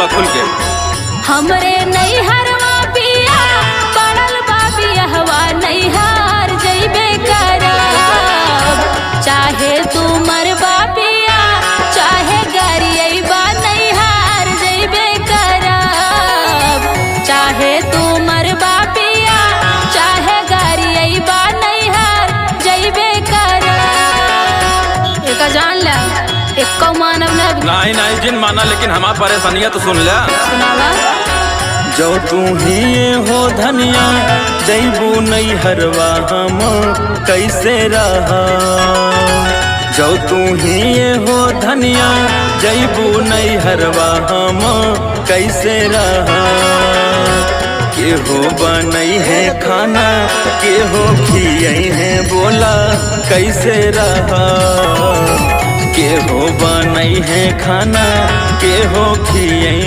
बोला खुल के। हमरे नैहरवा पिया पड़ल बा बियहवा नैहर जइबे करब, चाहे तू मरबा पिया चाहे गरियबा नैहर जइबे करब, चाहे तू मरबा पिया चाहे गरियबा नैहर जइबे करब। एका जान ला एक मानव नहीं नहीं जिन माना, लेकिन हमार परेशानियां तो सुन लिया। सुनावा। जो तू ही हो धनिया जैबू नैहरवा हम कैसे रहा, जो तू ही हो धनिया जैबू नैहरवा हम कैसे रहा। के हो बनई है खाना के हो खियई है बोला कैसे रहा, के हो बनई है खाना के हो खियई